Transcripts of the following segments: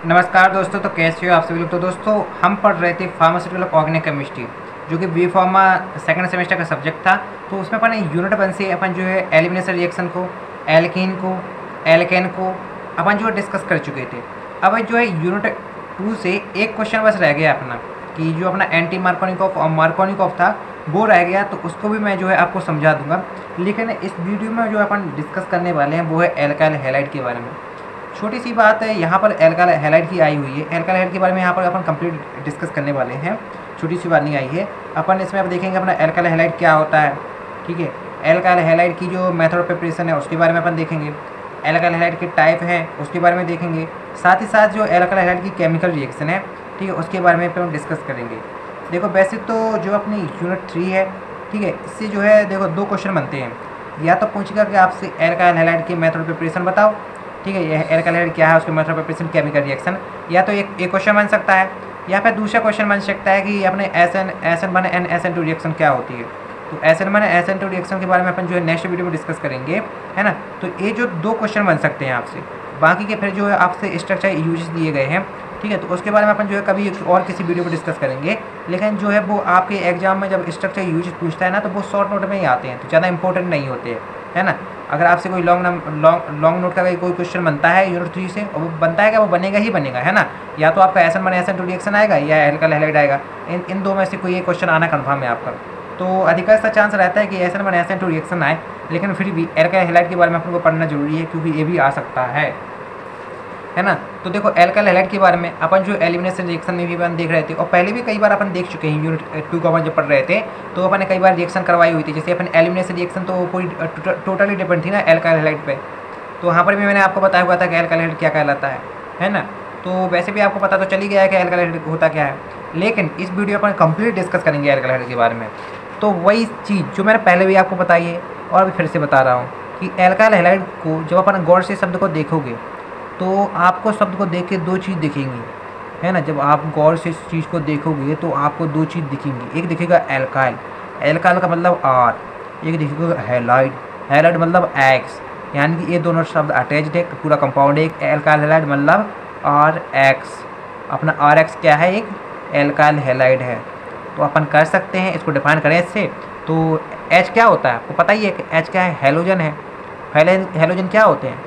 नमस्कार दोस्तों, तो कैसे हो आप सभी लोग। तो दोस्तों हम पढ़ रहे थे फार्मास्यूटिकल ऑर्गेनिक केमिस्ट्री, जो कि बी फार्मा सेकंड सेमेस्टर का सब्जेक्ट था। तो उसमें अपन यूनिट 1 से अपन जो है एलिमिनेशन रिएक्शन को, एल्कीन को, एल्केन को अपन जो है डिस्कस कर चुके थे। अब जो है यूनिट 2 से एक क्वेश्चन बस रह गया अपना, कि जो अपना एंटी मार्कोनिकॉफ और मार्कोनिकॉफ था वो रह गया। तो उसको भी मैं जो है आपको समझा दूंगा। लेकिन इस वीडियो में जो अपन डिस्कस करने वाले हैं वो है एल्काइल हैलाइड के बारे में। छोटी सी बात है, यहाँ पर एल्काइल हैलाइड की आई हुई है। एल्काइल हैलाइड के बारे में यहाँ पर अपन कंप्लीट डिस्कस करने वाले हैं। छोटी सी बात नहीं आई है। अपन इसमें अब देखेंगे अपना एल्काइल हैलाइड क्या होता है, ठीक है। एल्काइल हैलाइड की जो मेथड ऑफ प्रिपरेशन है उसके बारे में अपन देखेंगे। एल्काइल हैलाइड के टाइप हैं उसके बारे में देखेंगे। साथ ही साथ जो एल्काइल हैलाइड की केमिकल रिएक्शन है, ठीक है, उसके बारे में अपन डिस्कस करेंगे। देखो बेसिक तो जो अपनी यूनिट 3 है, ठीक है, इससे जो है देखो 2 क्वेश्चन बनते हैं। या तो पूछेगा कि आपसे एल्काइल हैलाइड की मेथड ऑफ प्रिपरेशन बताओ, ठीक है, यह एल्काइल हैलाइड क्या है, उसके method of preparation, chemical reaction. या तो एक क्वेश्चन बन सकता है, या फिर दूसरा क्वेश्चन बन सकता है कि अपने SN1 रिएक्शन क्या होती है। तो SN1 रिएक्शन के बारे में अपन जो है नेक्स्ट वीडियो में डिस्कस करेंगे, है ना। तो ये जो 2 क्वेश्चन बन सकते हैं आपसे। बाकी के फिर जो है आपसे स्ट्रक्चर यूजेस दिए गए हैं, ठीक है, तो उसके बारे में अपन जो है कभी और किसी वीडियो में डिस्कस करेंगे। लेकिन जो है वो आपके एग्जाम में जब स्ट्रक्चर यूजेस पूछता है ना, तो वो शॉर्ट नोट में ही आते हैं, तो ज़्यादा इंपॉर्टेंट नहीं होते हैं, है ना। अगर आपसे कोई लॉन्ग नोट का कोई क्वेश्चन बनता है यूनिट 3 से, और वो बनता है क्या, वो बनेगा ही बनेगा, है ना। या तो आपका SN1 रिएक्शन आएगा या एल्काइल हैलाइड आएगा। इन 2 में से कोई एक क्वेश्चन आना कन्फर्म है आपका। तो अधिकतर चांस रहता है कि SN1 रिएक्शन आए, लेकिन फिर भी एल्काइल हैलाइड के बारे में अपन को पढ़ना जरूरी है, क्योंकि ये भी आ सकता है ना। तो देखो एल्काइल हैलाइड के बारे में अपन जो एलिमिनेशन रिएक्शन में भी अपन देख रहे थे, और पहले भी कई बार अपन देख चुके हैं। यूनिट 2 का अपन जब पढ़ रहे थे तो अपन ने कई बार रिएक्शन करवाई हुई थी। जैसे अपन एलिमिनेशन रिएक्शन तो पूरी टोटली डिपेंड थी ना एल्काइल हैलाइड पे। तो वहाँ पर भी मैंने आपको बताया हुआ था कि एल्काइल हैलाइड क्या कहलाता है ना। तो वैसे भी आपको पता तो चल ही गया है कि एल्काइल हैलाइड होता क्या है। लेकिन इस वीडियो अपन कंप्लीट डिस्कस करेंगे एल्काइल हैलाइड के बारे में। तो वही चीज़ जो मैंने पहले भी आपको बताई है और भी फिर से बता रहा हूँ, कि एल्काइल हैलाइड को जब अपन गौर से शब्द को देखोगे तो आपको शब्द को देख के 2 चीज़ दिखेंगी, है ना। जब आप गौर से इस चीज़ को देखोगे तो आपको 2 चीज़ दिखेंगी। एक दिखेगा एल्काइल, एल्काइल का मतलब R। एक दिखेगा हैलाइड, हैलाइड मतलब X। यानी कि ये दोनों शब्द अटैच्ड है, पूरा कंपाउंड है। एक एल्काइल हैलाइड मतलब RX। अपना RX क्या है, एक एल्काइल हैलाइड है। तो अपन कर सकते हैं इसको डिफाइन करें इससे। तो H क्या होता है आपको पता ही है कि H क्या है, हैलोजन है। हैलोजन क्या होते हैं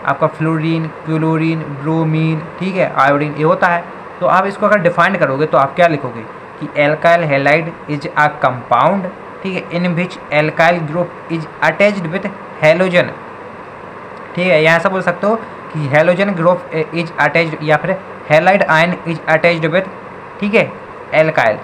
आपका, फ्लोरीन, क्लोरीन, ब्रोमीन, ठीक है, आयोडीन, ये होता है। तो आप इसको अगर डिफाइन करोगे तो आप क्या लिखोगे कि alkyl halide is a compound, ठीक है, in which alkyl group is attached with halogen, ठीक है। यहाँ से बोल सकते हो कि हैलोजन ग्रुप इज अटैच्ड, या फिर halide ion is attached with, ठीक है, एल्काइल,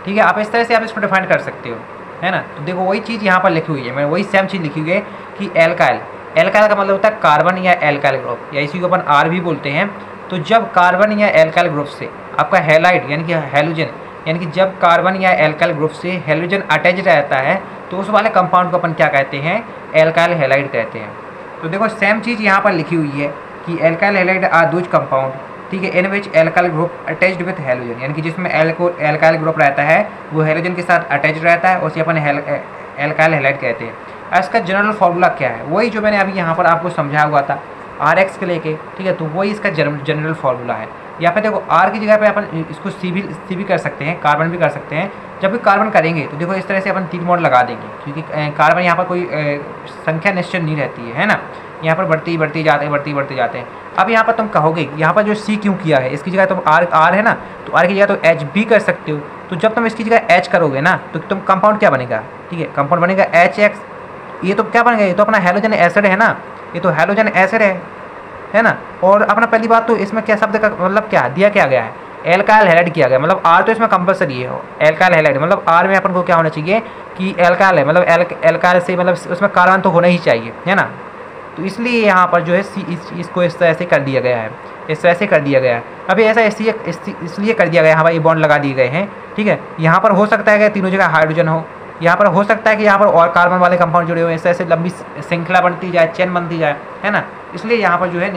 ठीक है। आप इस तरह से आप इसको डिफाइन कर सकते हो, है ना। तो देखो वही चीज़ यहाँ पर लिखी हुई है, मैंने वही सेम चीज़ लिखी हुई है कि एल्काइल, एल्काइल का मतलब होता है कार्बन या एल्काइल ग्रुप, या इसी को अपन R भी बोलते हैं। तो जब कार्बन या एल्काइल ग्रुप से आपका हैलाइड यानी कि हैलोजन, यानी कि जब कार्बन या एल्काइल ग्रुप से हैलोजन अटैच रहता है तो उस वाले कंपाउंड को अपन क्या कहते हैं, एल्काइल हैलाइड कहते हैं। तो देखो सेम चीज़ यहाँ पर लिखी हुई है कि alkyl halide are those compound, ठीक है, in which alkyl group attached with halogen, यानी कि जिसमें एल्काइल ग्रुप रहता है वो हैलोजन के साथ अटैच रहता है, उसे अपन एल्काइल हैलाइड कहते हैं। इसका जनरल फार्मूला क्या है, वही जो मैंने अभी यहाँ पर आपको समझाया हुआ था RX के लेके, ठीक है। तो वही इसका जनरल फार्मूला है। या फिर देखो R की जगह पे अपन इसको C भी कर सकते हैं, कार्बन भी कर सकते हैं। जब भी कार्बन करेंगे तो देखो इस तरह से अपन 3 मॉड लगा देंगे, क्योंकि कार्बन यहाँ पर कोई संख्या निश्चित नहीं रहती है ना। यहाँ पर बढ़ती जाते हैं। अब यहाँ पर तुम कहोगे यहाँ पर जो C क्यों किया है, इसकी जगह तुम R है ना, तो R की जगह तो H भी कर सकते हो। तो जब तुम इसकी जगह H करोगे ना तो तुम कंपाउंड क्या बनेगा, ठीक है, कंपाउंड बनेगा HX। ये तो क्या बन गया, ये तो अपना हैलोजन एसिड है ना, ये तो हैलोजन एसिड है ना। और अपना पहली बात तो इसमें क्या शब्द का मतलब क्या दिया, क्या गया है, एल्काइल हैलाइड किया गया। मतलब R तो इसमें कंपलसरी है, एल्काइल हैलाइड मतलब R में अपन को क्या होना चाहिए कि एल्काइल है, मतलब एल्काइल से मतलब उसमें कार्बन तो होना ही चाहिए, है ना। तो इसलिए यहाँ पर जो है इसको इस तरह से कर दिया गया है, इस तरह से कर दिया गया है। अभी ऐसा इसलिए कर दिया गया है, यहाँ पर ये बॉन्ड लगा दिए गए हैं, ठीक है। यहाँ पर हो सकता है कि तीनों जगह हाइड्रोजन हो, यहाँ पर हो सकता है कि यहाँ पर और कार्बन वाले कंपाउंड जुड़े हुए हैं, ऐसे लंबी श्रृंखला बनती जाए, चेन बनती जाए, है ना। इसलिए यहाँ पर जो है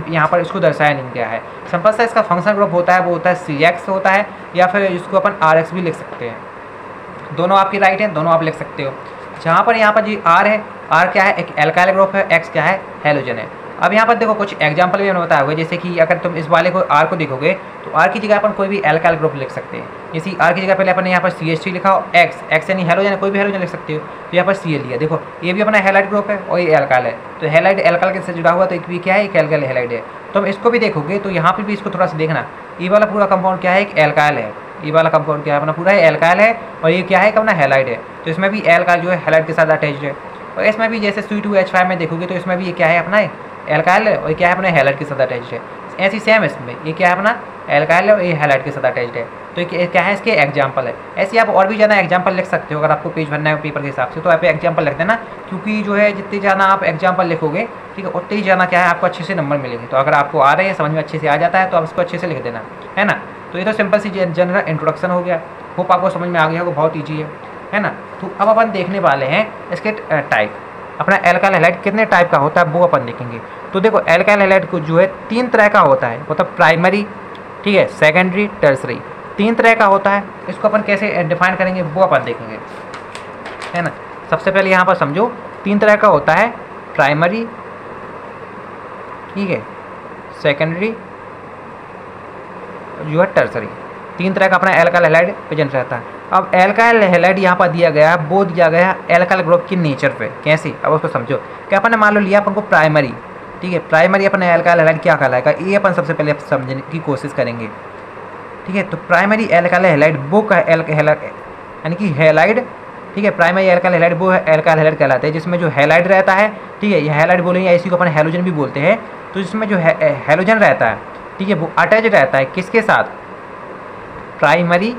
यहाँ पर इसको दर्शाया नहीं गया है। सिंपल सा इसका फंक्शन ग्रुप होता है, वो होता है CX होता है, या फिर इसको अपन RX भी लिख सकते हैं। दोनों आपकी राइट हैं, दोनों आप लिख सकते हो। जहाँ पर यहाँ पर जी R है, R क्या है, एक एल्काइल ग्रुप है, X क्या है, हैलोजन है। अब यहाँ पर देखो कुछ एग्जांपल भी मैंने बताया हुआ है, जैसे कि अगर तुम इस वाले को आर को देखोगे तो आर की जगह अपन कोई भी एल्काइल ग्रुप लिख सकते हैं। जैसे आर की जगह पहले अपन ने यहाँ पर CH3 लिखा हो, एक्स यानी हेलोजन, कोई भी हेलोजन लिख सकते हो। तो यहाँ पर Cl लिया, देखो ये भी अपना हैलाइड ग्रुप है और ये एल्काइल है, तो हैलाइड एल्काइल के साथ जुड़ा हुआ, तो एक भी क्या है, एक एल्काइल हैलाइड है। तो हम इसको भी देखोगे तो यहाँ पर भी इसको थोड़ा सा देखना, ये वाला पूरा कंपाउंड क्या है, एक एल्काइल है। ये वाला कंपाउंड क्या है अपना, पूरा एल्काइल है, और ये क्या है अपना हैलाइड है। तो इसमें भी एल्काइल जो है हैलाइड के साथ अटैच्ड है। और इसमें भी जैसे C2H5 में देखोगे तो इसमें भी ये क्या है अपना एल्काइल है, और क्या है अपने हैलाइड के साथ अटैच्ड है। ऐसी सेम इसमें ये क्या है अपना एल्काइल है और ये हैलाइड के साथ अटैच्ड है। तो ये क्या है, इसके एग्जांपल है। ऐसे आप और भी ज़्यादा एग्जांपल लिख सकते हो, अगर आपको पेज भरना है पेपर के हिसाब से तो आप एग्जांपल लिख देना, क्योंकि जो है जितनी ज़्यादा आप एग्जांपल लिखोगे, ठीक है, उतनी ही ज़्यादा क्या है आपको अच्छे से नंबर मिलेंगे। तो अगर आपको आ रहे हैं, समझ में अच्छे से आ जाता है तो आप इसको अच्छे से लिख देना, है ना। तो ये तो सिंपल सी जनरल इंट्रोडक्शन हो गया, होप आपको समझ में आ गया होगा, बहुत ईजी है ना। तो अब अपन देखने वाले हैं इसके टाइप। अपना एल्काइल हैलाइड कितने टाइप का होता है वो अपन देखेंगे। तो देखो एल्काइल हैलाइड को जो है 3 तरह का होता है, मतलब प्राइमरी, ठीक है, सेकेंडरी, टर्सरी, 3 तरह का होता है। इसको अपन कैसे डिफाइन करेंगे वो अपन देखेंगे, है ना। सबसे पहले यहाँ पर समझो 3 तरह का होता है, प्राइमरी, ठीक है, सेकेंडरी, जो है टर्सरी। 3 तरह का अपना एल्काइल हैलाइड प्रेजेंट रहता है। अब एल्काइल हैलाइड यहाँ पर दिया गया है, वो दिया गया है एल्काइल ग्रुप की नेचर पे। कैसे, अब उसको समझो। क्या अपन ने मान लो लिया अपन को प्राइमरी, ठीक है, प्राइमरी अपन एल्काइल हैलाइड क्या कहलाएगा, ये अपन सबसे पहले समझने की कोशिश करेंगे, ठीक है। तो प्राइमरी एल्काइल हैलाइड वो का यानी कि हैलाइड, ठीक है, प्राइमरी एल्काइल हैलाइड वो एल्काइल हैलाइड कहलाते हैं जिसमें जो हैलाइड रहता है, ठीक है, ये हैलाइड बोलेंगे, इसी को अपन हैलोजन भी बोलते हैं। तो जिसमें जो हैलोजन रहता है, ठीक है, वो अटैच रहता है किसके साथ, प्राइमरी,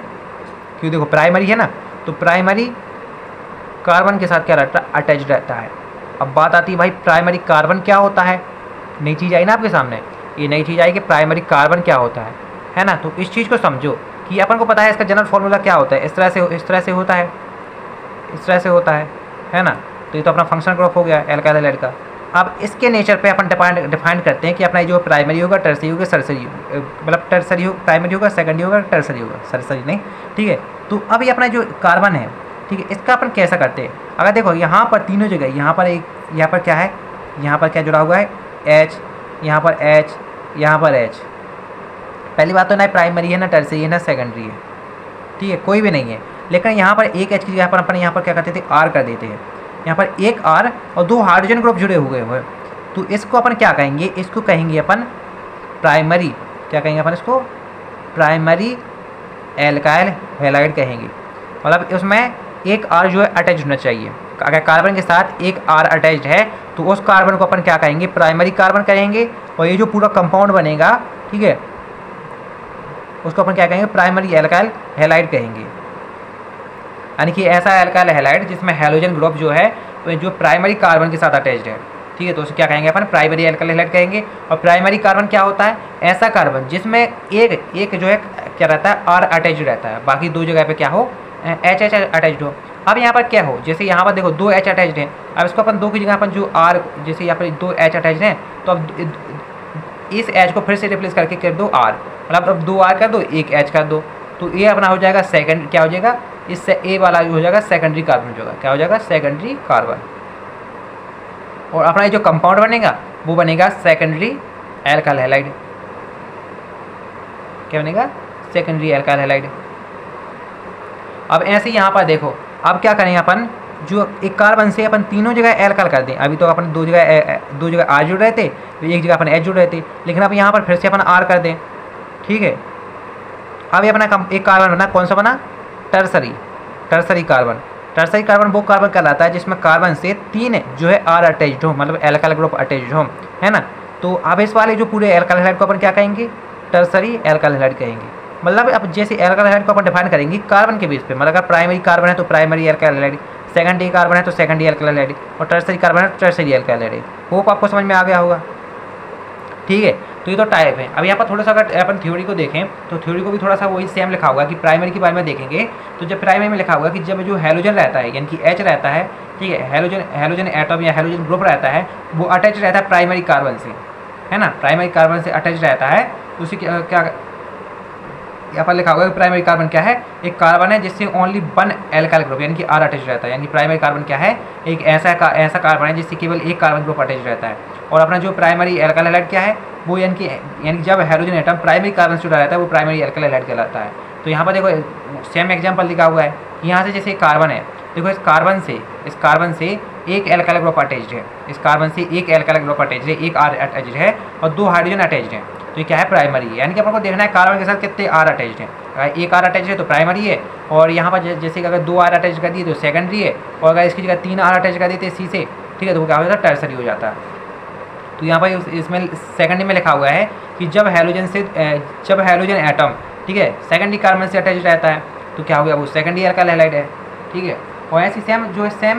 क्यों देखो प्राइमरी है ना, तो प्राइमरी कार्बन के साथ क्या रहता है, अटैच रहता है। अब बात आती है भाई प्राइमरी कार्बन क्या होता है, नई चीज़ आई ना आपके सामने, ये नई चीज़ आई कि प्राइमरी कार्बन क्या होता है ना। तो इस चीज़ को समझो कि अपन को पता है इसका जनरल फॉर्मूला क्या होता है, इस तरह से होता है, इस तरह से होता है ना। तो ये तो अपना फंक्शनल ग्रुप हो गया एल्काइल हैलाइड का। अब इसके नेचर पे अपन डिफाइन करते हैं कि अपना जो प्राइमरी होगा, टर्सरी होगा, सरसरी, मतलब टर्सरी हो, प्राइमरी होगा, सेकेंडरी होगा, टर्सरी होगा, सरसरी नहीं, ठीक है। तो अब ये अपना जो कार्बन है, ठीक है, इसका अपन कैसा करते हैं। अगर देखो यहाँ पर तीनों जगह, यहाँ पर क्या है, यहाँ पर क्या जुड़ा हुआ है, H, यहाँ पर H, यहाँ पर H। पहली बात तो ना प्राइमरी है, ना टर्सरी है, ना सेकेंडरी है, ठीक है, कोई भी नहीं है। लेकिन यहाँ पर एक H की जगह पर अपन यहाँ पर क्या करते थे, R कर देते हैं। यहाँ पर एक R और 2 हाइड्रोजन ग्रुप जुड़े हुए हैं, तो इसको अपन क्या कहेंगे, इसको कहेंगे अपन प्राइमरी, क्या कहेंगे अपन इसको, प्राइमरी एल्काइल हैलाइड कहेंगे। मतलब उसमें एक R जो है अटैच होना चाहिए। अगर कार्बन के साथ एक R अटैच्ड है तो उस कार्बन को अपन क्या कहेंगे, प्राइमरी कार्बन कहेंगे। और ये जो पूरा कंपाउंड बनेगा, ठीक है, उसको अपन क्या कहेंगे, प्राइमरी एल्काइल हैलाइड कहेंगे। यानी कि ऐसा एल्काइल हैलाइड जिसमें हैलोजन ग्रुप जो है तो जो प्राइमरी कार्बन के साथ अटैच्ड है, ठीक है, तो उसे क्या कहेंगे अपन, प्राइमरी एल्काइल हैलाइड कहेंगे। और प्राइमरी कार्बन क्या होता है, ऐसा कार्बन जिसमें एक जो है क्या रहता है, R अटैच्ड रहता है, बाकी 2 जगह पे क्या हो, H अटैच्ड हो। अब यहाँ पर क्या हो, जैसे यहाँ पर देखो 2 H अटैच्ड हैं, अब इसको अपन 2 की जगह अपन जो R, जैसे यहाँ पर 2 H अटैच्ड हैं, तो अब इस H को फिर से रिप्लेस करके कर दो R, मतलब अब 2 R कर दो, 1 H कर दो, तो ये अपना हो जाएगा सेकंड, क्या हो जाएगा, इससे ए वाला हो जाएगा सेकेंडरी कार्बन, जो क्या हो जाएगा, सेकेंडरी कार्बन। और अपना ये जो कंपाउंड बनेगा वो बनेगा सेकेंडरी एल्काइल हैलाइड। क्या बनेगा, सेकेंडरी एल्काइल हैलाइड। अब ऐसे यहाँ पर देखो, अब क्या करेंगे अपन, जो एक कार्बन से अपन तीनों जगह एल्काइल कर दें। अभी तो अपन 2 जगह R जुड़ रहे थे, एक जगह अपन H जुड़ रहे थे, लेकिन अब यहाँ पर फिर से अपन R कर दें, ठीक है। अब ये अपना एक कार्बन बना, कौन सा बना, टर्सरी कार्बन। टर्सरी कार्बन वो कार्बन कहलाता है जिसमें कार्बन से 3 जो है R अटैच्ड हो, मतलब एल्काइल ग्रुप अटैच्ड हो, है ना। तो अब इस वाले जो पूरे एल्काइल हैलाइड को अपन क्या कहेंगे, टर्सरी एल्काइल हैलाइड कहेंगे। मतलब अब जैसे एल्काइल हैलाइड को अपन डिफाइन करेंगे कार्बन के बेस पे, मतलब अगर प्राइमरी कार्बन है तो primary alkyl halide, secondary carbon है तो सेकेंडरी एल्काइल हैलाइड, और टर्सरी कार्बन है तो टर्सरी एल्काइल हैलाइड। होप आपको समझ में आ गया होगा, ठीक है। तो ये तो टाइप है। अब यहाँ पर थोड़ा सा अगर अपन थ्योरी को देखें तो थ्योरी को भी थोड़ा सा वही सेम लिखा होगा कि प्राइमरी के बारे में देखेंगे। तो जब प्राइमरी में लिखा होगा कि जब जो हैलोजन रहता है, यानी कि H रहता है, ठीक है, हैलोजन एटम या हैलोजन ग्रुप रहता है, वो अटैच रहता है प्राइमरी कार्बन से, है ना, प्राइमरी कार्बन से अटैच रहता है। तो उसे क्या यहाँ पर लिखा हुआ है प्राइमरी कार्बन क्या है, एक कार्बन है जिससे ओनली वन एल्काइल ग्रुप यानी कि R अटैच रहता है। यानी प्राइमरी कार्बन क्या है, एक ऐसा कार्बन है जिससे केवल एक कार्बन ग्रुप अटैच रहता है। और अपना जो प्राइमरी एल्काइल हैलाइड क्या है, वो यानी कि जब हाइड्रोजन एटम प्राइमरी कार्बन से जुड़ा रहता है वो प्राइमरी एल्काइल हैलाइड कहलाता है। तो यहाँ पर देखो सेम एग्जाम्पल लिखा हुआ है कि यहाँ से जैसे कार्बन है, देखो इस कार्बन से एक एल्काइल ग्रुप अटैच्ड है, इस कार्बन से एक एल्काइल ग्रुप अटैच्ड है, एक R अटैच्ड है और 2 हाइड्रोजन अटैच्ड है। तो ये क्या है, प्राइमरी है। यानी कि अपन को देखना है कार्बन के साथ कितने R अटैच्ड है। अगर एक R अटैच्ड है तो प्राइमरी है, और यहाँ पर जैसे कि अगर 2 R अटैच कर दिए तो सेकेंडरी है, और अगर इसकी जगह 3 R अटैच कर देते C से, ठीक है, तो वो क्या हो जाता है, टर्सरी हो जाता है। तो यहाँ पर इसमें सेकेंडरी में लिखा हुआ है कि जब हाइड्रोजन एटम, ठीक है, सेकेंडरी कार्बन से अटैच रहता है तो क्या हो गया, वो सेकेंडरी एल्काइल हैलाइड है। ठीक है, और ऐसी सेम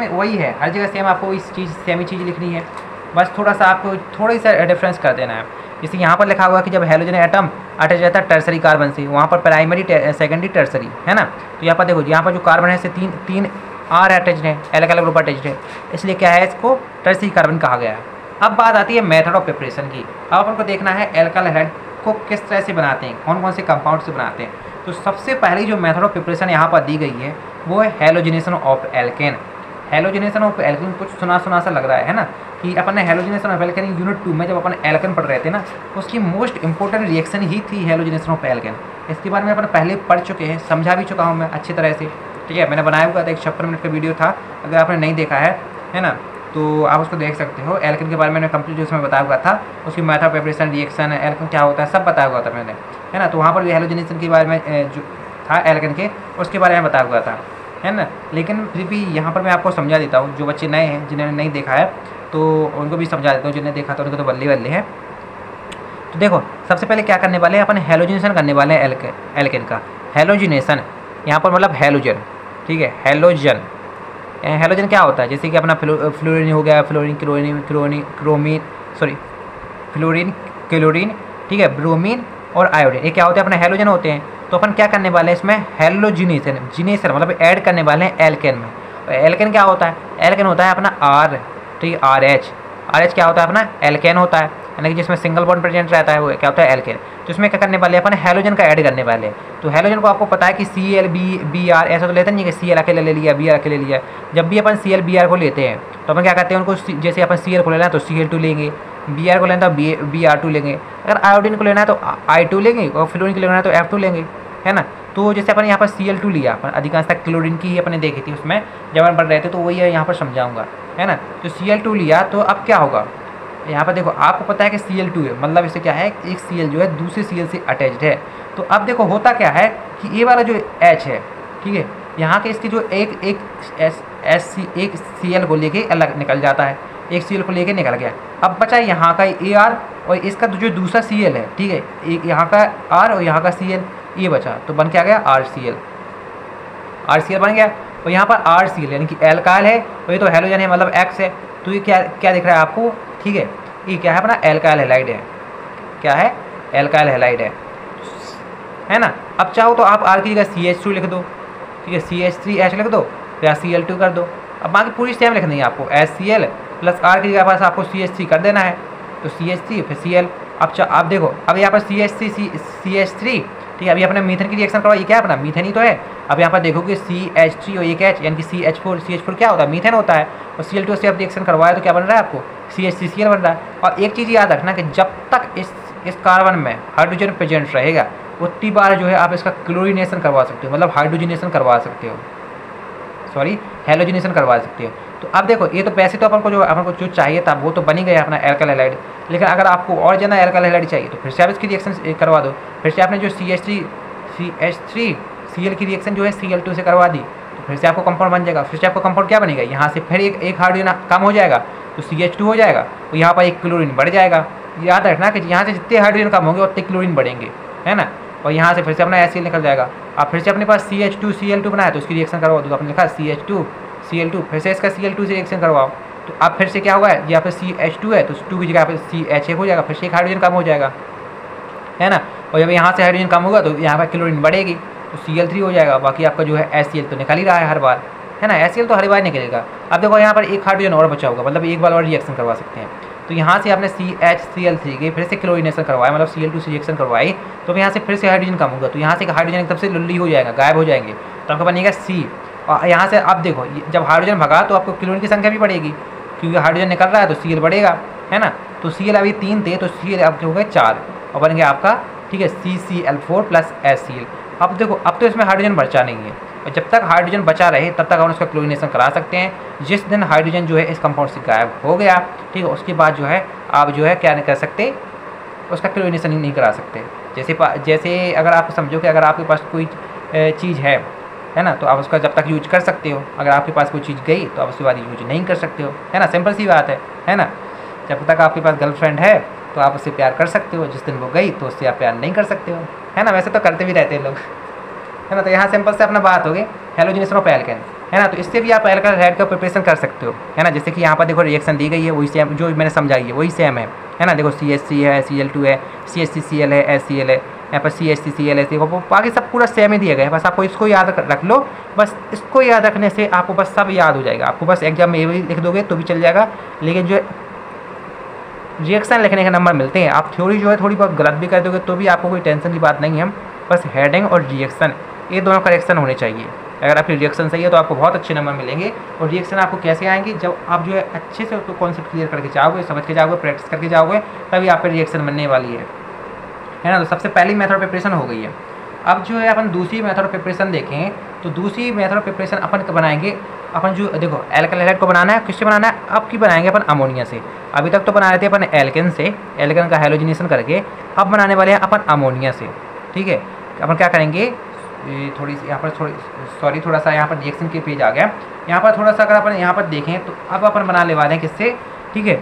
वही है, हर जगह सेम आपको सेम ही चीज़ लिखनी है, बस थोड़ा सा आपको थोड़ा सा डिफरेंस कर देना है। जैसे यहाँ पर लिखा हुआ है कि जब हाइड्रोजन एटम अटैच रहता है टर्सरी कार्बन से, वहाँ पर प्राइमरी, सेकेंडरी, टर्सरी है ना। तो यहाँ पर देखो, यहाँ पर जो कार्बन है से तीन R अटैच्ड है, एल्काइल ग्रुप अटैच्ड है, इसलिए क्या है, इसको टर्सरी कार्बन कहा गया है। अब बात आती है मेथड ऑफ प्रिपरेशन की। अब अपन को देखना है एल्काइल हैलाइड को किस तरह से बनाते हैं, कौन कौन से कंपाउंड से बनाते हैं। तो सबसे पहली जो मेथड ऑफ प्रिपरेशन यहाँ पर दी गई है वो है halogenation of alkene. Halogenation of alkene कुछ सुना सा लग रहा है ना, कि अपन ने हैलोजिनेशन ऑफ एल्केन यूनिट 2 में जब अपन एल्केन पढ़ रहे थे ना, उसकी मोस्ट इंपॉर्टेंट रिएक्शन ही थी हैलोजिनेशन ऑफ एल्केन। इसके बारे में अपन पहले पढ़ चुके हैं, समझा भी चुका हूँ मैं अच्छी तरह से। ठीक है, मैंने बनाया हुआ था, एक 56 मिनट का वीडियो था, अगर आपने नहीं देखा है ना, तो आप उसको देख सकते हो। एल्केन के बारे में मैंने कंप्लीट जो उसमें बताया हुआ था, उसकी method of preparation, reaction, alkene क्या होता है, सब बताया हुआ था मैंने, है ना। तो वहाँ पर भी हैलोजिनेशन के बारे में जो था एल्केन के, उसके बारे में बताया हुआ था, है ना। लेकिन फिर भी यहाँ पर मैं आपको समझा देता हूँ, जो बच्चे नए हैं जिन्होंने नहीं देखा है तो उनको भी समझा देता हूँ, जिन्होंने देखा था उनको तो बल्ले है। तो देखो, सबसे पहले क्या करने वाले हैं, अपन हैलोजिनेशन करने वाले हैं एल्केन का। हैलोजिनेशन यहाँ पर मतलब हैलोजन, ठीक है, हैलोजन क्या होता है, जैसे कि अपना फ्लोरीन हो गया, फ्लोरीन, क्लोरीन, ठीक है, ब्रोमीन और आयोडीन, ये क्या होते हैं, अपने हैलोजन होते हैं। तो अपन क्या करने वाले हैं इसमें, हैलोजिनेशन मतलब ऐड करने वाले हैं एल्केन में। और एल्केन क्या होता है, एल्केन होता है अपना R, ठीक है, RH क्या होता है, अपना एल्केन होता है, यानी कि जिसमें सिंगल बॉन्ड प्रेजेंट रहता है वो क्या होता है, एल्केन। तो इसमें क्या करने वाले हैं, अपन हैलोजन का ऐड करने वाले हैं। तो हैलोजन को आपको पता है कि ClBr ऐसा तो लेते नहीं है कि Cl अकेले ले लिया, Br अकेले लिया। जब भी अपन ClBr को लेते हैं तो अपन क्या करते हैं, उनको जैसे अपन Cl को लेना है तो Cl2 लेंगे, Br को लेना है तो Br2 लेंगे, अगर आयोडीन को लेना है तो I2 लेंगे, और फ्लोरीन को लेना है तो F2 लेंगे, है ना। तो जैसे अपन यहाँ पर Cl2 लिया, अपन अधिकांशतः क्लोरीन की ही अपने देखी थी उसमें जब अपन पढ़ रहे थे, तो वही यहाँ पर समझाऊंगा, है ना। तो Cl2 लिया तो अब क्या होगा, यहाँ पर देखो आपको पता है कि Cl2 है, मतलब इससे क्या है, एक Cl जो है दूसरे Cl से अटैच्ड है। तो अब देखो होता क्या है कि ये वाला जो H है, ठीक है, यहाँ के इसके जो एक Cl को लेके अलग निकल जाता है, एक Cl को लेके निकल गया। अब बचा यहाँ का Ar और इसका जो दूसरा Cl है, ठीक है, एक यहाँ का R और यहाँ का Cl, ये बचा, तो बन के आ गया RCl बन गया। और यहाँ पर RCl यानी कि एल्काइल है, और ये तो हैलोजन है मतलब X है, तो ये क्या दिख रहा है आपको, ठीक है, ये क्या है, अपना एल्काइल हैलाइड है, क्या है, एल्काइल हैलाइड है ना। अब चाहो तो आप R की जगह CH2 लिख दो, ठीक है, CH3H लिख दो या Cl2 कर दो। अब बाकी पूरी सेम लिखनी है आपको, HCl प्लस R की जगह पास आपको CH3 कर देना है, तो CH3 फिर Cl। अब आप देखो, अब यहाँ पर CH3, ठीक है, अभी अपने मीथेन की रिएक्शन करवाई, क्या है अपना मीथेन ही तो है। अब यहाँ पर देखोगे CH3 और एक H यानी कि CH4 क्या होता है, मीथेन होता है, और Cl2 से आप रिएक्शन करवाया तो क्या बन रहा है आपको, CH3Cl बन रहा है। और एक चीज़ याद रखना कि जब तक इस कार्बन में हाइड्रोजन प्रेजेंट रहेगा उतनी बार जो है आप इसका क्लोरीनेशन करवा सकते हो, मतलब हाइड्रोजनेशन करवा सकते हो, हैलोजिनेशन करवा सकते हो। तो अब देखो, ये तो वैसे तो अपन को जो चाहिए था वो तो बन ही गया अपना एल्काइल हैलाइड, लेकिन अगर आपको और ज़्यादा एल्काइल हैलाइड चाहिए तो फिर से आप इसकी रिएक्शन करवा दो। फिर से आपने जो CH3 Cl की रिएक्शन जो है Cl2 से करवा दी, तो फिर से आपको कंपाउंड बन जाएगा। फिर से आपको कंपाउंड क्या बनेगा, यहाँ से फिर एक हाइड्रोजन कम हो जाएगा तो CH2 हो जाएगा, तो यहाँ पर एक क्लोरीन बढ़ जाएगा। याद रखना कि यहाँ से जितने हाइड्रोजन कम होंगे उतने क्लोरीन बढ़ेंगे, है ना। और यहाँ से फिर से अपना HCl निकल जाएगा। अब फिर से अपने पास CH2 Cl2 बनाया तो उसकी रिएक्शन करवा दो, आपने लिखा CH2 Cl2, फिर से इसका Cl2 से रिएक्शन करवाओ, तो अब फिर से क्या होगा, यहाँ पर CH2 है तो 2 की जगह पर CH1 हो जाएगा, फिर से एक हाइड्रोजन कम हो जाएगा, है ना। और जब यहाँ से हाइड्रोजन कम होगा तो यहाँ पर क्लोरीन बढ़ेगी तो Cl3 हो जाएगा। बाकी आपका जो है HCl तो निकल ही रहा है हर बार, है ना, HCl तो हर बार निकलेगा। अब देखो यहाँ पर एक हाइड्रोजन और बचा होगा, मतलब एक बार और रिएक्शन करवा सकते हैं। तो यहाँ से आपने CHCl3 की फिर से क्लोरीनेशन करवाया, मतलब Cl2 रिएक्शन करवाई, तो यहाँ से फिर से हाइड्रोजन कम होगा, तो यहाँ से हाइड्रोजन एकदम से लुल्ली हो जाएगा, गायब हो जाएंगे, तो आपका बनेगा C। और यहाँ से आप देखो जब हाइड्रोजन भगा तो आपको क्लोरीन की संख्या भी बढ़ेगी, क्योंकि हाइड्रोजन निकल रहा है तो Cl बढ़ेगा, है ना। तो Cl अभी 3 थे तो Cl आपके हो गए 4 और बन गया आपका, ठीक है, CCl4 प्लस HCl। अब देखो अब तो इसमें हाइड्रोजन बचा नहीं है, और जब तक हाइड्रोजन बचा रहे तब तक हम उसका क्लोरीनेशन करा सकते हैं। जिस दिन हाइड्रोजन जो है इस कंपाउंड से गायब हो गया, ठीक है, उसके बाद जो है आप जो है क्या नहीं कर सकते, उसका क्लोरीनेशन ही नहीं करा सकते। जैसे अगर आप समझो कि अगर आपके पास कोई चीज़ है ना, तो आप उसका जब तक यूज कर सकते हो, अगर आपके पास कोई चीज़ गई तो आप उसके बाद यूज नहीं कर सकते हो, है ना। सिंपल सी बात है ना। जब तक आपके पास गर्लफ्रेंड है तो आप उससे प्यार कर सकते हो, जिस दिन वो गई तो उससे आप प्यार नहीं कर सकते हो, है ना। वैसे तो करते भी रहते हैं लोग, है ना। तो यहाँ सिंपल से अपना बात हो गई हैलोजनेशन ऑफ एल्केन, है ना। तो इससे भी आप एल्काइल हैलाइड का प्रिपरेशन कर सकते हो, है ना। जैसे कि यहाँ पर देखो रिएक्शन दी गई है वही सेम जो मैंने समझाई है, वही सेम है ना। देखो CH3 है, Cl2 है, CHCCl है, HCl है, यहाँ पर CHCCl है, देखो बाकी सब पूरा सेम ही दिया गया है। बस आपको इसको याद रख लो, बस इसको याद रखने से आपको बस सब याद हो जाएगा। आपको बस एग्जाम में ये भी लिख दोगे तो भी चल जाएगा, लेकिन जो रिएक्शन लिखने के नंबर मिलते हैं, आप थ्योरी जो है थोड़ी बहुत गलत भी कर दोगे तो भी आपको कोई टेंशन की बात नहीं है। बस हेडिंग और रिएक्शन ये दोनों करेक्शन होने चाहिए। अगर आपकी रिएक्शन सही है तो आपको बहुत अच्छे नंबर मिलेंगे। और रिएक्शन आपको कैसे आएंगे, जब आप जो है अच्छे से उसको कॉन्सेप्ट क्लियर करके जाओगे, समझ के जाओगे, प्रैक्टिस करके जाओगे, तभी आप पे रिएक्शन बनने वाली है ना। तो सबसे पहली मेथड प्रिपरेशन हो गई है। अब जो है अपन दूसरी मेथड प्रिपरेशन देखें, तो दूसरी मेथड प्रिपरेशन अपन बनाएंगे, अपन जो देखो एल्काइल हैलाइड को बनाना है, किससे बनाना है, अब की बनाएंगे अपन अमोनिया से। अभी तक तो बना रहे थे अपन एल्केन से, एल्केन का हैलोजिनेशन करके, अब बनाने वाले हैं अपन अमोनिया से, ठीक है। अपन क्या करेंगे, थोड़ी सी यहाँ पर थोड़ा सा यहाँ पर रिएक्शन के पेज आ गया, यहाँ पर थोड़ा सा अगर अपन यहाँ पर देखें तो अब अपन बनाने वाले हैं किससे, ठीक है,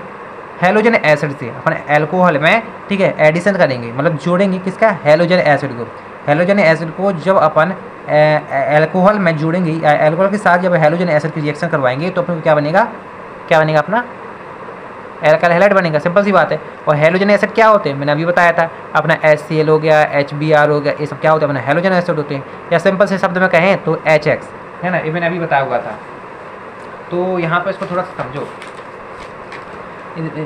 हैलोजन एसिड से। अपन एल्कोहल में, ठीक है, एडिशन करेंगे, मतलब जोड़ेंगे किसका, हैलोजन एसिड को। हैलोजन एसिड को जब अपन एल्कोहल में जोड़ेंगे, एल्कोहल के साथ जब हैलोजन एसिड की रिएक्शन करवाएंगे तो अपने को क्या बनेगा अपना एल्काइल हैलाइड बनेगा। सिंपल सी बात है। और हैलोजन एसिड क्या होते हैं, मैंने अभी बताया था, अपना HCl हो गया, HBr हो गया, ये सब क्या होते हैं, अपना हैलोजन एसिड होते हैं। या सिंपल से शब्द में कहें तो HX, है ना, ये मैंने अभी बताया हुआ था। तो यहाँ पर इसको थोड़ा सा समझो,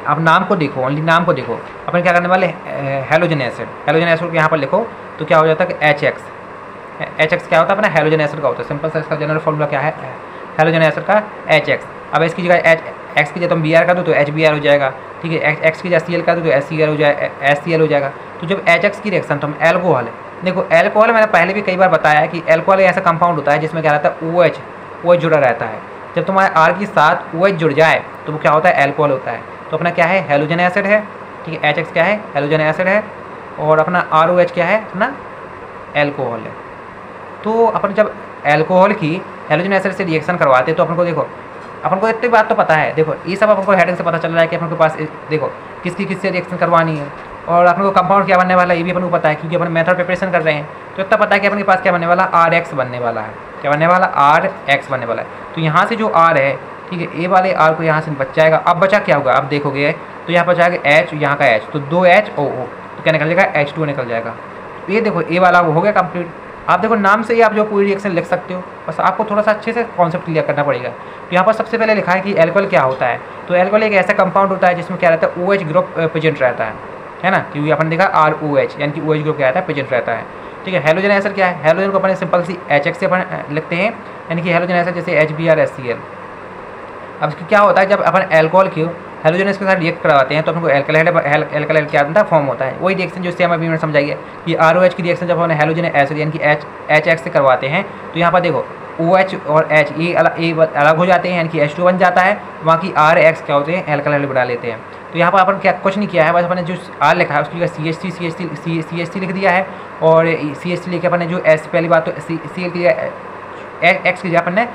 अब नाम को देखो, ओनली नाम को देखो। अपन क्या करने वाले, हैलोजन एसिड को यहाँ पर लिखो तो क्या हो जाता है कि HX क्या होता है, अपना हैलोजन एसिड का होता है। सिंपल सा इसका जनरल फॉर्मूला क्या है, हैलोजन एसिड का HX। अब इसकी जगह X की जगह तुम Br कर दो तो HBr हो जाएगा, ठीक है। X की जगह Cl कर दो तो HCl हो जाएगा। तो जब HX की रिएक्शन तो हम एल्कोहल, देखो एल्कोहल मैंने पहले भी कई बार बताया है कि एल्कोहल ऐसा कंपाउंड होता है जिसमें क्या रहता है, OH जुड़ा रहता है। जब तुम्हारे R के साथ OH जुड़ जाए तो वो क्या होता है, एल्कोहल होता है। तो अपना क्या है, हैलोजन एसिड है, ठीक है। HX क्या है, हैलोजन एसिड है, और अपना ROH क्या है, अपना एल्कोहल है। तो अपन जब एल्कोहल की हैलोजन एसिड से रिएक्शन करवाते तो अपन को देखो, अपन को इतनी बात तो पता है, देखो ये सब अपन को हेडिंग से पता चल रहा है कि अपन के पास देखो किससे रिएक्शन करवानी है, और अपन को कंपाउंड क्या बनने वाला है ये भी अपन को पता है, क्योंकि अपन मेथड प्रिपरेशन कर रहे हैं। तो इतना पता है कि अपन के पास क्या बनने वाला, RX बनने वाला है। क्या बनने वाला, RX बनने वाला है। तो यहाँ से जो R है, ठीक है, ए वाले R को यहाँ से बच जाएगा। अब बचा क्या होगा, अब देखोगे तो यहाँ पर जाएगा H, यहाँ का H, तो 2HOO, तो क्या निकल जाएगा, H2 निकल जाएगा। तो ये देखो ए वाला वो हो गया कंप्लीट। आप देखो नाम से ही आप जो पूरी रिएक्शन लिख सकते हो, बस आपको थोड़ा सा अच्छे से कॉन्सेप्ट क्लियर करना पड़ेगा। तो यहाँ पर सबसे पहले लिखा है कि एल्कोहल क्या होता है। तो एल्कोहल एक ऐसा कंपाउंड होता है जिसमें क्या रहता है, OH ग्रुप प्रेजेंट रहता है ना, क्योंकि अपन देखा ROH यानी कि OH ग्रुप क्या रहता है, प्रेजेंट रहता है, ठीक है। हैलोजन एसिड क्या है, हैलोजन को अपन सिंपल सी HX से अपन लिखते हैं, यानी कि हैलोजन एसिड जैसे HBr HCl। अब इसकी क्या होता है, जब अपन एल्कोहल की हैलोजन के साथ रिएक्ट करवाते हैं तो अपन को एल्काइल क्या बनता है, फॉर्म होता है। वही रिएक्शन जो सेम अभी मैंने समझाई है कि ROH की रिएक्शन जब अपन हैलोजन एसिड यानी कि HX से करवाते हैं तो यहाँ पर देखो OH और H ये अलग हो जाते हैं, यानी कि H2 बन जाता है। बाकी RX क्या होते हैं, एल्काइल बना लेते हैं। तो यहाँ पर अपन क्या कुछ नहीं किया है, बस अपने जो R लिखा है उसकी जगह CH3 लिख दिया है, और CH3 लिखे अपन ने जो S पहली बात तो Cl की X की जगह अपन ने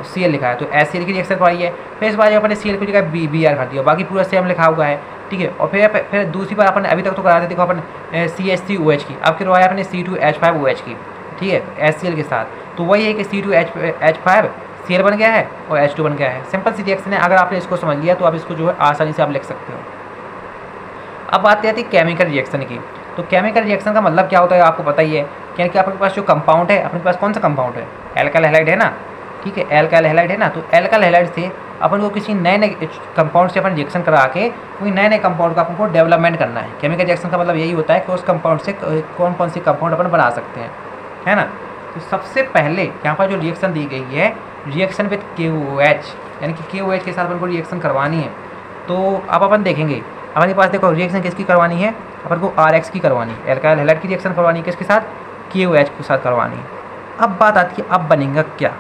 Cl लिखा है, तो HCl की रिएक्शन करवाई है। फिर इस बार जो अपन ने Cl की जगह Br कर दिया, बाकी पूरा सेम लिखा हुआ है, ठीक है। और फिर दूसरी बार अपन अभी तक तो कराते देखो अपन CH3OH की, अब करवाया अपने C2H5OH की, ठीक है, HCl के साथ। तो वही है कि C2H5 Cl बन गया है और H2 बन गया है। सिंपल सी रिएक्शन है। अगर आपने इसको समझ लिया तो आप इसको जो है आसानी से आप लिख सकते हो। अब बात आती है केमिकल रिएक्शन की। तो केमिकल रिएक्शन का मतलब क्या होता है आपको पता ही है, क्योंकि आपके पास जो कंपाउंड है, अपने पास कौन सा कंपाउंड है, एल्काइल हैलाइड है ना, ठीक है, एल्काइल हैलाइड है ना। तो एल्काइल हैलाइड से अपन को किसी नए नए कंपाउंड से अपन रिएक्शन करा के कोई नए नए कंपाउंड का अपन को डेवलपमेंट करना है। केमिकल रिएक्शन का मतलब यही होता है कि उस कंपाउंड से कौन कौन सी कंपाउंड अपन बना सकते हैं, है ना। तो सबसे पहले यहाँ पर जो रिएक्शन दी गई है, रिएक्शन विथ KOH, यानी कि KOH के साथ अपन को रिएक्शन करवानी है। तो अब अपन देखेंगे अपन के पास देखो रिएक्शन किसकी करवानी है, अपन को RX की करवानी है, एल्काइल हैलाइड की रिएक्शन करवानी है, किसके साथ, KOH के साथ करवानी है। अब बात आती है अब बनेगा क्या,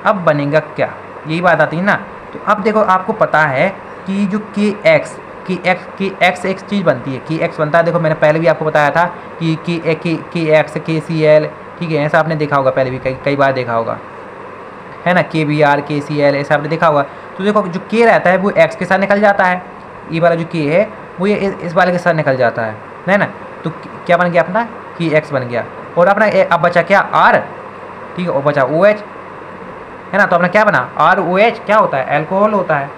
अब बनेगा क्या, यही बात आती है ना। तो अब देखो आपको पता है कि जो KX एक चीज़ बनती है, KX बनता है, देखो मैंने पहले भी आपको बताया था कि KX KCl, ठीक है, ऐसा आपने देखा होगा पहले भी कई बार देखा होगा, है ना, KBr KCl ऐसा आपने देखा होगा। तो देखो जो K रहता है वो X के साथ निकल जाता है, ये वाला जो K है वो ये इस वाले के साथ निकल जाता है ना। तो क्या बन गया अपना, KX बन गया, और अपना अब बचा क्या, R, ठीक है, और बचा OH, है ना। तो अपना क्या बना, ROH क्या होता है, अल्कोहल होता है।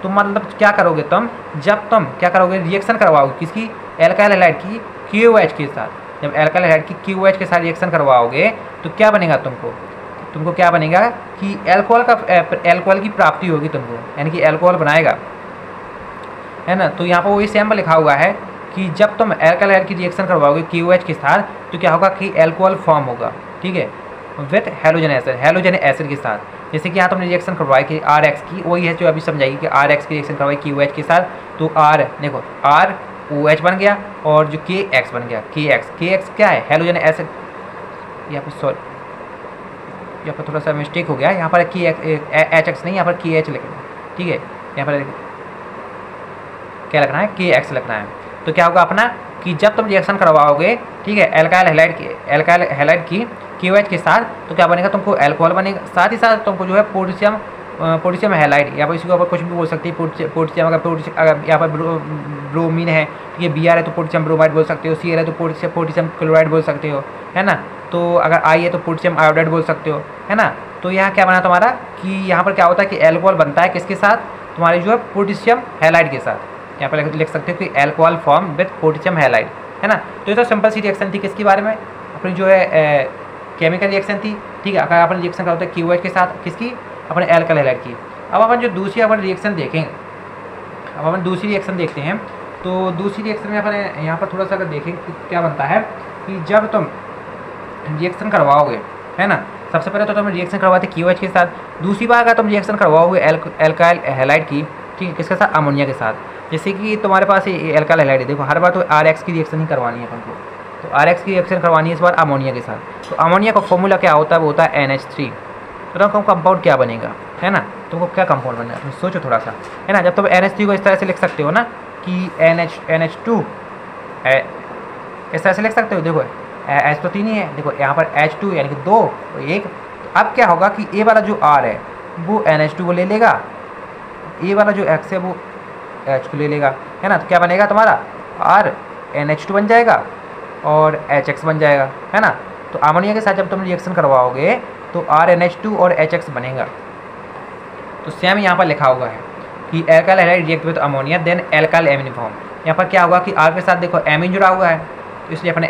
तो मतलब क्या करोगे तुम, जब तुम क्या करोगे, रिएक्शन करवाओगे किसकी, एल्काइल हैलाइड की KOH के साथ। जब एल्काइल हैलाइड की KOH के साथ रिएक्शन करवाओगे तो क्या बनेगा, तुमको क्या बनेगा कि एल्कोहल की प्राप्ति होगी तुमको, यानी कि एल्कोहल बनाएगा, है ना। तो यहाँ पर वही सेम लिखा हुआ है कि जब तुम एल्काइल हैलाइड की रिएक्शन करवाओगे KOH के साथ तो क्या होगा कि एल्कोहल फॉर्म होगा, ठीक है, विथ हैलोजन एसिड के साथ। जैसे कि यहाँ तुमने रिएक्शन करवाई कि RX की, वही है जो अभी समझाई कि RX की रिएक्शन करवाई KOH के साथ, तो देखो ROH बन गया और जो KX बन गया, KX क्या है, हैलोजन एसिड। यहाँ पर थोड़ा सा मिस्टेक हो गया, यहाँ पर HX नहीं, यहाँ पर KH लिखना है, ठीक है, यहाँ पर क्या लिखना है, KX लिखना है। तो क्या होगा अपना कि जब तुम रिएक्शन करवाओगे, ठीक है, एल्काइल हैलाइड की KOH के साथ, तो क्या बनेगा, तुमको अल्कोहल बनेगा, साथ ही साथ तुमको जो है पोटेशियम हैलाइड, या पर इसके ऊपर कुछ भी बोल सकते हैं, पोटेशियम अगर यहाँ पर ब्रोमीन है, ठीक है, Br है तो पोटेशियम ब्रोमाइड बोल सकते हो, Cl है तो पोटेशियम क्लोराइड बोल सकते हो, है ना। तो अगर I है तो पोटेशियम आयोडाइड बोल सकते हो, है ना। तो यहाँ क्या बना तुम्हारा कि यहाँ पर क्या होता है कि एल्कोहल बनता है किसके साथ, तुम्हारे जो है पोटेशियम हैलाइड के साथ। यहाँ पर लिख सकते हो कि alcohol form with potassium halide, है ना। तो ये तो सिंपल सी रिएक्शन थी, किसके बारे में, अपनी जो है केमिकल रिएक्शन थी, ठीक है। अगर अपन रिएक्शन करते हैं KOH के साथ, किसकी, अपने एल्काइल हैलाइड की। अब अपन जो दूसरी अपन रिएक्शन देखेंगे, अब अपन दूसरी रिएक्शन देखते हैं। तो दूसरी रिएक्शन में अपन यहाँ पर थोड़ा सा अगर देखें कि क्या बनता है कि जब तुम रिएक्शन करवाओगे, है ना, सबसे पहले तो तुम रिएक्शन करवाते KOH के साथ, दूसरी बार अगर तुम रिएक्शन करवाओगे एल्काइल हैलाइड की, ठीक है, किसके साथ, अमोनिया के साथ। जैसे कि तुम्हारे पास एल्काइल हैलाइड है, देखो हर बार तो RX की रिएक्शन ही करवानी है अपन को, तो RX की रिएक्शन करवानी है इस बार अमोनिया के साथ। तो अमोनिया का फॉर्मूला क्या होता है, वो होता है NH3। तो तुमको कंपाउंड क्या बनेगा, है ना, तुमको क्या कंपाउंड बनना है, तुम सोचो थोड़ा सा, है ना। जब तुम NH3 को इस तरह से लिख सकते हो ना कि NH2 इस तरह से लिख सकते हो, देखो H तो 3 ही है, देखो यहाँ पर H2 यानी कि 2 और 1। अब क्या होगा कि ए वाला जो R है वो NH2 को ले लेगा, ए वाला जो X है वो H को ले लेगा, है ना। तो क्या बनेगा तुम्हारा, R NH2 बन जाएगा और HX बन जाएगा, है ना। तो अमोनिया के साथ जब तुम रिएक्शन करवाओगे तो RNH2 और HX बनेगा। तो सेम यहाँ पर लिखा हुआ है कि alkyl halide react with ammonia then alkyl amine form. यहाँ पर क्या होगा कि R के साथ देखो एमीन जुड़ा हुआ है, तो इसलिए अपने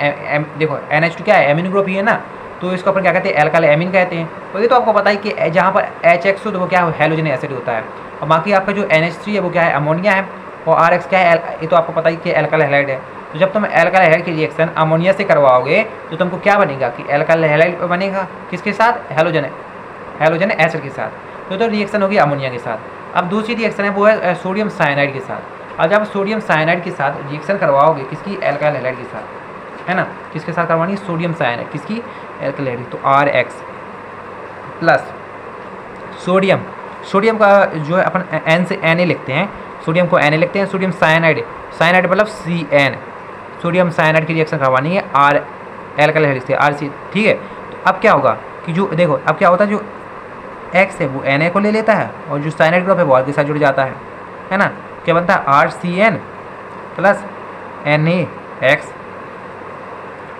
देखो NH2 क्या है, एमीन ग्रुप ही है ना, तो इसको अपन क्या कहते हैं, एल्काइल एमीन कहते हैं। तो ये तो आपको पता है कि जहाँ पर HX हो तो वो क्या है, हैलोजन एसिड होता है, और बाकी आपका जो NH3 है वो क्या है, अमोनिया है, और RX क्या है, ये तो आपको पता ही कि एल्काइल हैलाइड है। तो जब तुम एल्काइल हैलाइड की रिएक्शन अमोनिया से करवाओगे तो तुमको क्या बनेगा कि एल्काइल हैलाइड बनेगा किसके साथ, हैलोजन एसिड के साथ। तो रिएक्शन होगी अमोनिया के साथ। अब दूसरी रिएक्शन है वो है सोडियम साइनाइड के साथ। और जब सोडियम साइनाइड के साथ रिएक्शन करवाओगे किसकी, एल्काइल हैलाइड के साथ, है ना, किसके साथ करवानी है, सोडियम साइनाइड, किसकी, एल्काइल हैलाइड। तो RX प्लस सोडियम का जो है अपन N से Na लिखते हैं, सोडियम को Na लिखते हैं, सोडियम साइनाइड मतलब CN, सोडियम साइनाइड की रिएक्शन करवानी है R एल्काइल हैलाइड से, RC, ठीक है। तो अब क्या होगा कि जो देखो अब क्या होता है, जो X है वो Na को ले लेता है और जो साइनाइड ग्रुप है वो R के साथ जुड़ जाता है ना। क्या बनता है, RCN प्लस NaX,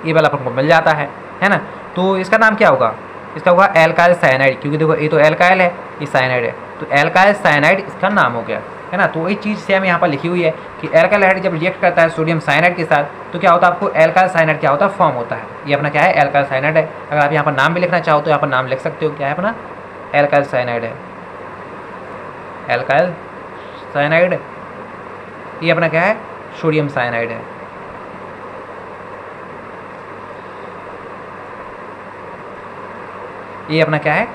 ये वाला अपन को मिल जाता है ना। तो इसका नाम क्या होगा, इसका होगा एल्काइल साइनाइड, क्योंकि देखो ये तो एल्काइल है, ये साइनाइड है, तो एल्काइल साइनाइड इसका नाम हो गया, है ना। तो वही चीज़ सेम यहाँ पर लिखी हुई है कि एल्काइल हैलाइड जब रिएक्ट करता है सोडियम साइनाइड के साथ तो क्या होता है, आपको एल्काइल साइनाइड क्या होता है, फॉर्म होता है। ये अपना क्या है, एल्काइल साइनाइड है। अगर आप यहाँ पर नाम भी लिखना चाहो तो यहाँ पर नाम लिख सकते हो, क्या है अपना, एल्काइल साइनाइड है। एल्काइल साइनाइड, ये अपना क्या है, सोडियम साइनाइड है। ये अपना क्या है,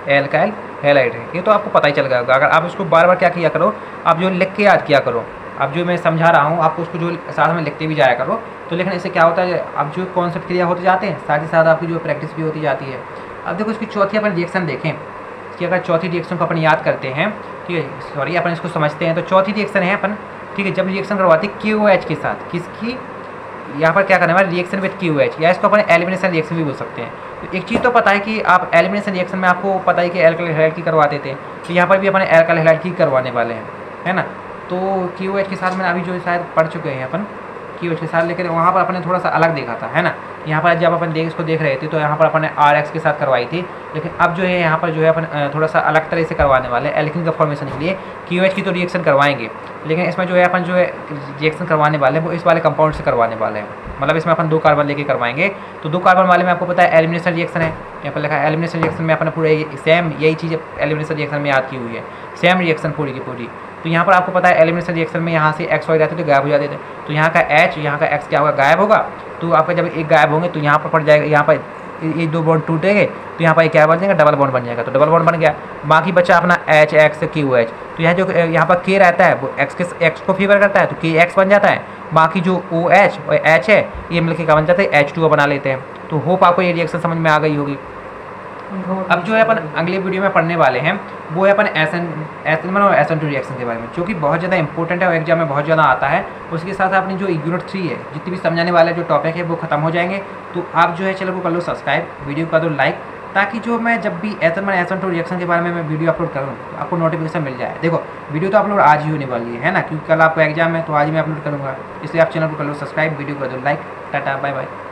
एल्काइल हैलाइड है। ये तो आपको पता ही चल गया होगा। अगर आप इसको बार बार क्या किया करो, आप जो लिख के याद किया करो, आप जो मैं समझा रहा हूँ आपको उसको जो साथ में लिखते भी जाया करो। तो लेकिन इससे क्या होता है, अब जो कॉन्सेप्ट क्लियर होते जाते हैं, साथ ही साथ आपकी जो प्रैक्टिस भी होती जाती है। अब देखो इसकी चौथी अपन रिएक्शन देखें कि अगर चौथी रिएक्शन को अपन याद करते हैं, ठीक है, सॉरी अपन इसको समझते हैं। तो चौथी रिएक्शन है अपन, ठीक है, जब रिएक्शन करवाते हैं KOH के साथ, किसकी, यहाँ पर क्या करने वाले, रिएक्शन विद KOH, या इसको अपन एलिमिनेशन रिएक्शन भी बोल सकते हैं। तो एक चीज़ तो पता है कि आप एलिमिनेशन रिएक्शन में आपको पता है कि एल्काइल हैलाइड की करवाते थे, तो यहाँ पर भी अपन एल्काइल हैलाइड की करवाने वाले हैं, है ना। तो KOH के साथ मैंने अभी जो शायद पढ़ चुके हैं अपन KOH के साथ, लेकिन वहाँ पर अपने थोड़ा सा अलग देखा था, है ना। यहाँ पर जब अपन इसको देख रहे थे तो यहाँ पर अपन ने RX के साथ करवाई थी, लेकिन अब जो है यहाँ पर जो है अपन थोड़ा सा अलग तरह से करवाने वाले हैं। एल्कीन का फॉर्मेशन के लिए KOH की तो रिएक्शन करवाएंगे, लेकिन इसमें जो है अपन जो है रिएक्शन करवाने वाले हैं वो इस वाले कंपाउंड से करवाने वाले हैं। मतलब इसमें अपन 2 कार्बन लेके करवाएंगे। तो 2 कार्बन वाले में आपको पता है एलिमिनेशन रिएक्शन है, यहाँ पर लिखा है एलिमिनेशन रिएक्शन में अपन पूरा सेम यही चीज़ एलिमिनेशन रिएक्शन में याद की हुई है, सेम रिएक्शन पूरी की पूरी। तो यहाँ पर आपको पता है एलिमिनेशन रिएक्शन में यहाँ से XY रहते तो गायब हो जाते थे, तो यहाँ का H यहाँ का X क्या होगा, गायब होगा। तो आपका जब एक गायब होंगे तो यहाँ पर पड़ जाएगा, यहाँ पर ये 2 बॉन्ड टूटेंगे तो यहाँ पर क्या बन जाएगा, डबल बॉन्ड बन जाएगा। तो डबल बॉन्ड बन गया, बाकी बचा अपना HX QH। तो यहाँ जो यहाँ पर K रहता है वो X को फेवर करता है, तो KX बन जाता है। बाकी जो OH और H है ये मिलकर क्या बन जाता है, H2O बना लेते हैं। तो होप आपको ये रिएक्शन समझ में आ गई होगी। अब जो है अपन अगले वीडियो में पढ़ने वाले हैं वो है अपन SN1 और SN2 रिएक्शन के बारे में, जो कि बहुत ज़्यादा इंपॉर्टेंट है और एग्जाम में बहुत ज़्यादा आता है। उसके साथ अपनी जो यूनिट 3 है, जितनी भी समझाने वाले जो टॉपिक है वो खत्म हो जाएंगे। तो आप जो है चैनल को कर लो सब्सक्राइब, वीडियो कर दो लाइक, ताकि जो मैं जब भी SN1 SN2 रिएक्शन के बारे में मैं वीडियो अपलोड करूँ तो आपको नोटिफिकेशन मिल जाए। देखो वीडियो तो अपलोड आज ही होने वाली है ना, क्योंकि कल आपको एग्जाम है तो आज ही मैं अपलोड करूँगा। इसलिए आप चैनल को कर लो सब्सक्राइब, वीडियो कर दो लाइक। Tata bye bye.